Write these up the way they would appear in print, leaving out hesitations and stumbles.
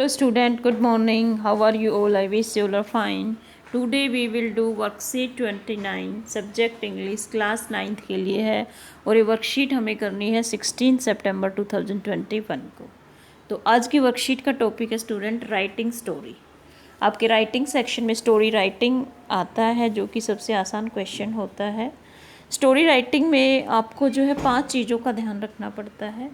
Hello student, good morning. How are you all? I wish you all are fine. Today we will do worksheet 29 subject English class 9th के लिए है और ये worksheet हमें करनी है 16 सितंबर 2021 को। तो आज की वर्कशीट का टॉपिक है स्टूडेंट राइटिंग स्टोरी। आपके राइटिंग सेक्शन में स्टोरी राइटिंग आता है जो कि सबसे आसान क्वेश्चन होता है। स्टोरी राइटिंग में आपको जो है 5 चीज़ों का ध्यान रखना पड़ता है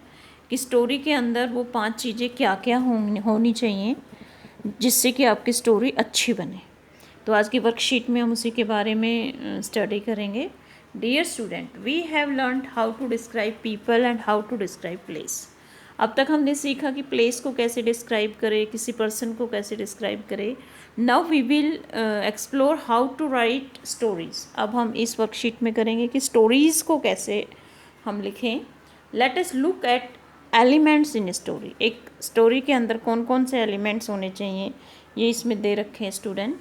कि स्टोरी के अंदर वो 5 चीज़ें क्या क्या होनी चाहिए जिससे कि आपकी स्टोरी अच्छी बने। तो आज की वर्कशीट में हम उसी के बारे में स्टडी करेंगे। Dear student, we have learned how to describe people and how to describe place. अब तक हमने सीखा कि प्लेस को कैसे डिस्क्राइब करें, किसी पर्सन को कैसे डिस्क्राइब करें। Now we will explore how to write stories. अब हम इस वर्कशीट में करेंगे कि स्टोरीज़ को कैसे हम लिखें। Let us look at elements in story. एक स्टोरी के अंदर कौन कौन से एलिमेंट्स होने चाहिए ये इसमें दे रखे हैं स्टूडेंट।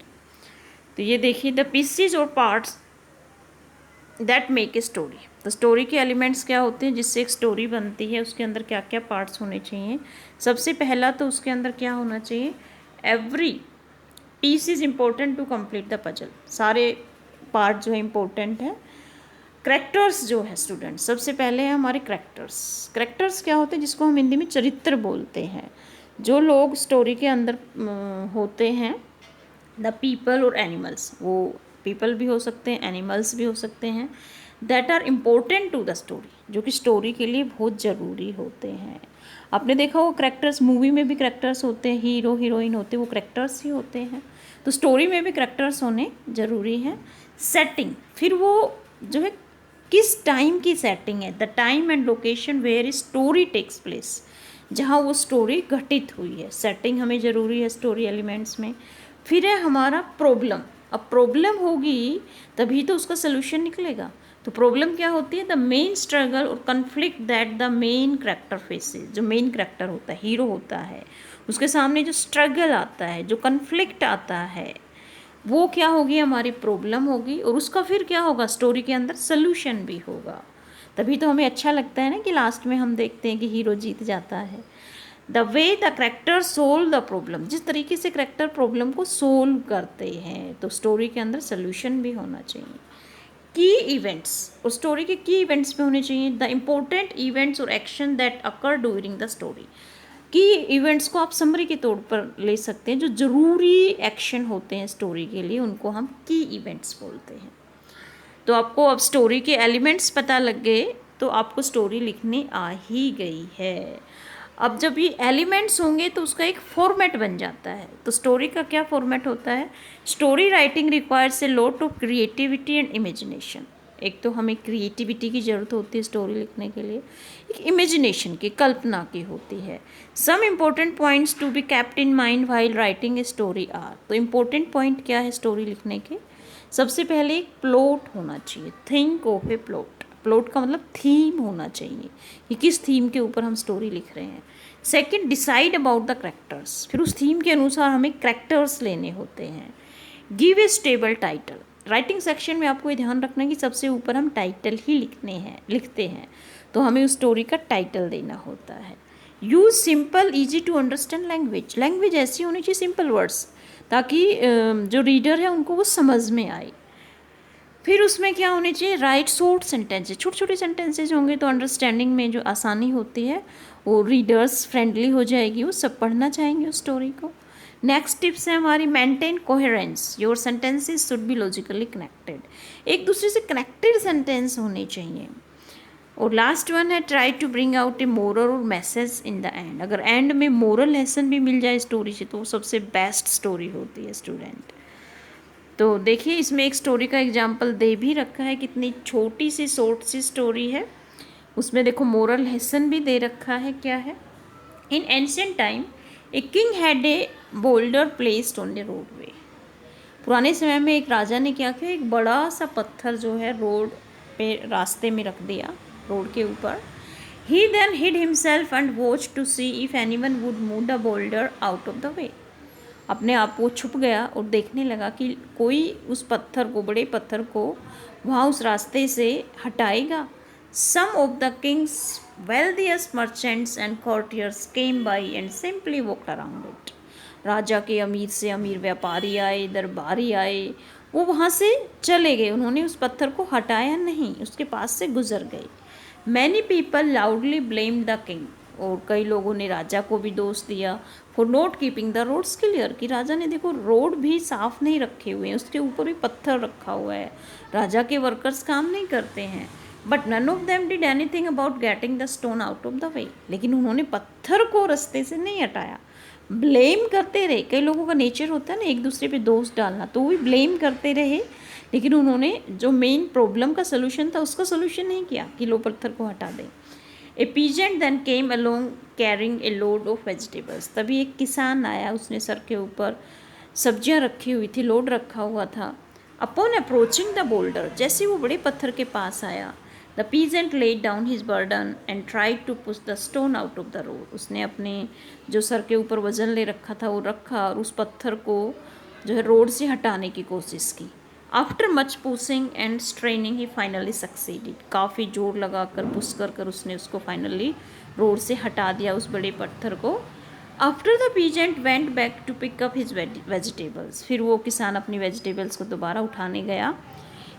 तो ये देखिए, द पीसेज और parts that make a story. तो स्टोरी के एलिमेंट्स क्या होते हैं जिससे एक स्टोरी बनती है, उसके अंदर क्या क्या पार्ट्स होने चाहिए। सबसे पहला तो उसके अंदर क्या होना चाहिए, every piece is important to complete the puzzle. सारे पार्ट जो है इम्पोर्टेंट है। करैक्टर्स जो है स्टूडेंट, सबसे पहले है हमारे करैक्टर्स। करैक्टर्स क्या होते हैं जिसको हम हिंदी में चरित्र बोलते हैं। जो लोग स्टोरी के अंदर होते हैं, द पीपल और एनिमल्स, वो पीपल भी हो सकते हैं, एनिमल्स भी हो सकते हैं, that are important to the story, जो कि स्टोरी के लिए बहुत ज़रूरी होते हैं। आपने देखा वो करैक्टर्स, मूवी में भी करैक्टर्स होते हैं, हीरो हीरोइन होते हैं, वो करैक्टर्स ही होते हैं। तो स्टोरी में भी करैक्टर्स होने ज़रूरी हैं। सेटिंग, फिर वो जो है किस टाइम की सेटिंग है, the time and location where story takes place, जहाँ वो स्टोरी घटित हुई है, सेटिंग हमें ज़रूरी है स्टोरी एलिमेंट्स में। फिर है हमारा प्रॉब्लम। अब प्रॉब्लम होगी तभी तो उसका सोल्यूशन निकलेगा। तो प्रॉब्लम क्या होती है, द मेन स्ट्रगल और conflict that the main character faces. जो मेन करैक्टर होता है, हीरो होता है, उसके सामने जो स्ट्रगल आता है, जो कन्फ्लिक्ट आता है, वो क्या होगी, हमारी प्रॉब्लम होगी। और उसका फिर क्या होगा, स्टोरी के अंदर सोल्यूशन भी होगा। तभी तो हमें अच्छा लगता है ना कि लास्ट में हम देखते हैं कि हीरो जीत जाता है। The way the character solve the problem, जिस तरीके से करैक्टर प्रॉब्लम को सोल्व करते हैं, तो स्टोरी के अंदर सोल्यूशन भी होना चाहिए। की इवेंट्स, और स्टोरी के की इवेंट्स भी होने चाहिए, द इम्पोर्टेंट इवेंट्स और action that occur during the story. की इवेंट्स को आप समरी के तौर पर ले सकते हैं, जो ज़रूरी एक्शन होते हैं स्टोरी के लिए, उनको हम की इवेंट्स बोलते हैं। तो आपको अब स्टोरी के एलिमेंट्स पता लग गए तो आपको स्टोरी लिखनी आ ही गई है। अब जब ये एलिमेंट्स होंगे तो उसका एक फॉर्मेट बन जाता है। तो स्टोरी का क्या फॉर्मेट होता है, story writing requires a lot of creativity and imagination. एक तो हमें क्रिएटिविटी की ज़रूरत होती है स्टोरी लिखने के लिए, एक इमेजिनेशन की, कल्पना की होती है। Some important points to be kept in mind while writing a story are. तो इम्पोर्टेंट पॉइंट क्या है स्टोरी लिखने के, सबसे पहले एक प्लॉट होना चाहिए, think of A plot. Plot का मतलब थीम होना चाहिए कि किस थीम के ऊपर हम स्टोरी लिख रहे हैं। Second, decide about the characters, फिर उस थीम के अनुसार हमें करैक्टर्स लेने होते हैं। Give a stable title, writing section में आपको ये ध्यान रखना है कि सबसे ऊपर हम टाइटल ही लिखते हैं, तो हमें उस स्टोरी का टाइटल देना होता है। Use simple easy to understand language, language ऐसी होनी चाहिए, सिंपल वर्ड्स, ताकि जो रीडर है उनको वो समझ में आए। फिर उसमें क्या होनी चाहिए, राइट शॉर्ट सेंटेंसेज, छोटे छोटे सेंटेंसेज होंगे तो अंडरस्टैंडिंग में जो आसानी होती है वो रीडर्स फ्रेंडली हो जाएगी, वो सब पढ़ना चाहेंगे उस स्टोरी को। नेक्स्ट टिप्स है हमारी, maintain coherence, your sentences should be logically connected, एक दूसरे से कनेक्टेड सेंटेंस होने चाहिए। और लास्ट वन है, try to bring out a moral और मैसेज इन द एंड। अगर एंड में मोरल लेसन भी मिल जाए स्टोरी से तो वो सबसे बेस्ट स्टोरी होती है स्टूडेंट। तो देखिए इसमें एक स्टोरी का एग्जाम्पल दे भी रखा है, कितनी छोटी सी शॉर्ट सी स्टोरी है, उसमें देखो मोरल लेसन भी दे रखा है। क्या है, इन ancient time a king had a boulder placed on A roadway. पुराने समय में एक राजा ने क्या किया, एक बड़ा सा पत्थर जो है रोड पे, रास्ते में रख दिया, रोड के ऊपर। He then hid himself and watch to see if anyone would move the boulder out of the way. अपने आप वो छुप गया और देखने लगा कि कोई उस पत्थर को, बड़े पत्थर को वहाँ उस रास्ते से हटाएगा। Some of the kings wealthiest merchants and courtiers came by and simply walked around it. राजा के अमीर से अमीर व्यापारी आए, दरबारी आए, वो वहाँ से चले गए, उन्होंने उस पत्थर को हटाया नहीं, उसके पास से गुजर गए। Many people loudly blame the king, और कई लोगों ने राजा को भी दोष दिया for not keeping the roads clear, कि राजा ने देखो रोड भी साफ नहीं रखे हुए हैं, उसके ऊपर भी पत्थर रखा हुआ है, राजा के वर्कर्स काम नहीं करते हैं। But none of them did anything about getting the stone out of the way, लेकिन उन्होंने पत्थर को रास्ते से नहीं हटाया, ब्लेम करते रहे। कई लोगों का नेचर होता है ना एक दूसरे पे दोष डालना, तो वो भी ब्लेम करते रहे, लेकिन उन्होंने जो मेन प्रॉब्लम का सोल्यूशन था उसका सोल्यूशन नहीं किया कि लो पत्थर को हटा दें। A peasant then came along carrying a load of vegetables, तभी एक किसान आया, उसने सर के ऊपर सब्जियां रखी हुई थी, लोड रखा हुआ था। अपॉन अप्रोचिंग द बोल्डर, जैसे वो बड़े पत्थर के पास आया, the peasant laid down his burden and tried to push the stone out of the road, उसने अपने जो सर के ऊपर वजन ले रखा था वो रखा और उस पत्थर को जो है रोड से हटाने की कोशिश की। After much pushing and straining he finally succeeded, काफ़ी जोर लगा कर पुश कर कर उसने उसको फाइनली रोड से हटा दिया उस बड़े पत्थर को। After the peasant went back to pick up his vegetables, फिर वो किसान अपनी वेजिटेबल्स को दोबारा उठाने गया।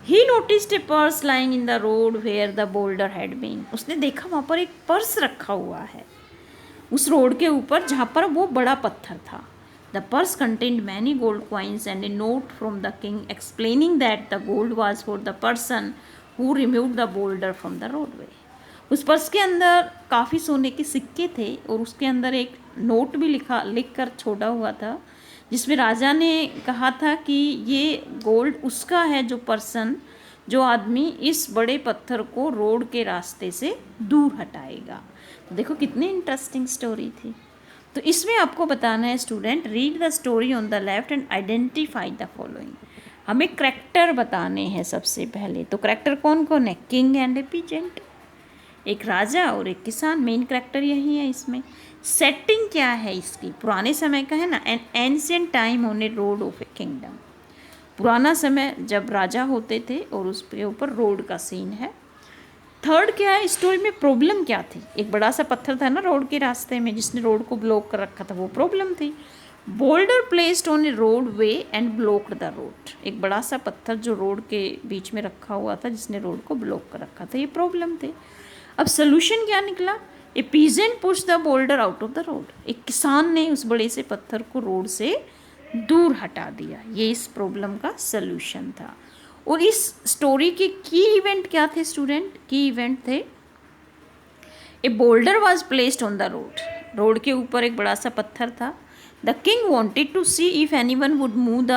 He noticed a purse lying in the road where the boulder had been, उसने देखा वहाँ पर एक पर्स रखा हुआ है उस रोड के ऊपर जहाँ पर वो बड़ा पत्थर था। The purse contained many gold coins and A note from the king explaining that the gold was for the person who removed the boulder from the roadway, उस पर्स के अंदर काफ़ी सोने के सिक्के थे और उसके अंदर एक नोट भी लिख कर छोड़ा हुआ था, जिसमें राजा ने कहा था कि ये गोल्ड उसका है जो पर्सन, जो आदमी इस बड़े पत्थर को रोड के रास्ते से दूर हटाएगा। तो देखो कितनी इंटरेस्टिंग स्टोरी थी। तो इसमें आपको बताना है student, read the story on the left and identify the following, हमें करैक्टर बताने हैं सबसे पहले। तो करैक्टर कौन कौन है? किंग एंड ए पीजेंट, एक राजा और एक किसान, मेन करैक्टर यही है इसमें। सेटिंग क्या है इसकी? पुराने समय का है ना, N ancient time on A road of A kingdom, पुराना समय जब राजा होते थे और उसके ऊपर रोड का सीन है। थर्ड क्या है, स्टोरी में प्रॉब्लम क्या थी? एक बड़ा सा पत्थर था ना रोड के रास्ते में जिसने रोड को ब्लॉक कर रखा था, वो प्रॉब्लम थी। Boulder placed on A road way and blocked the road, एक बड़ा सा पत्थर जो रोड के बीच में रखा हुआ था जिसने रोड को ब्लॉक कर रखा था, ये प्रॉब्लम थे। अब सोल्यूशन क्या निकला? A peasant push the boulder out of the road, एक किसान ने उस बड़े से पत्थर को रोड से दूर हटा दिया, ये इस प्रॉब्लम का सोल्यूशन था। और इस स्टोरी के की इवेंट क्या थे स्टूडेंट? की इवेंट थे, a boulder was placed on the road, road के ऊपर एक बड़ा सा पत्थर था। The king wanted to see if anyone would move the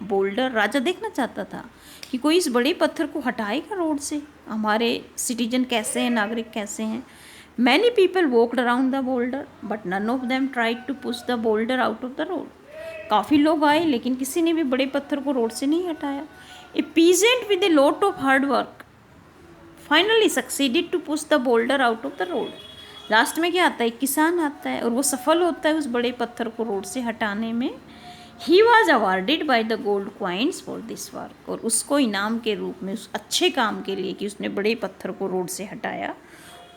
boulder, राजा देखना चाहता था कि कोई इस बड़े पत्थर को हटाएगा रोड से, हमारे सिटीजन कैसे हैं, नागरिक कैसे हैं। Many people walked around the boulder but none of them tried to push the boulder out of the road, काफ़ी लोग आए लेकिन किसी ने भी बड़े पत्थर को रोड से नहीं हटाया। A peasant with a lot of hard work finally succeeded to push the boulder out of the road, last में क्या आता है? एक किसान आता है और वो सफल होता है उस बड़े पत्थर को रोड से हटाने में। He was awarded by the gold coins for this work, और उसको इनाम के रूप में उस अच्छे काम के लिए कि उसने बड़े पत्थर को रोड से हटाया,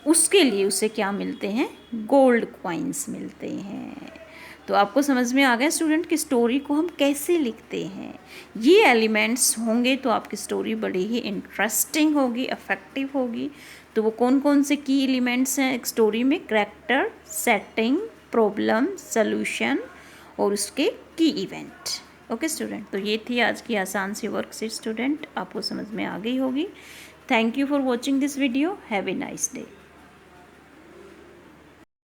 उसके लिए उसे क्या मिलते हैं? गोल्ड क्वाइंस मिलते हैं। तो आपको समझ में आ गया स्टूडेंट कि स्टोरी को हम कैसे लिखते हैं। ये एलिमेंट्स होंगे तो आपकी स्टोरी बड़ी ही इंटरेस्टिंग होगी, अफेक्टिव होगी। तो वो कौन कौन से की एलिमेंट्स हैं एक स्टोरी में? करैक्टर, सेटिंग, प्रॉब्लम, सॉल्यूशन और उसके की इवेंट। ओके स्टूडेंट, तो ये थी आज की आसान सी वर्कशीट स्टूडेंट, आपको समझ में आ गई होगी। Thank you for watching this video, have a nice day.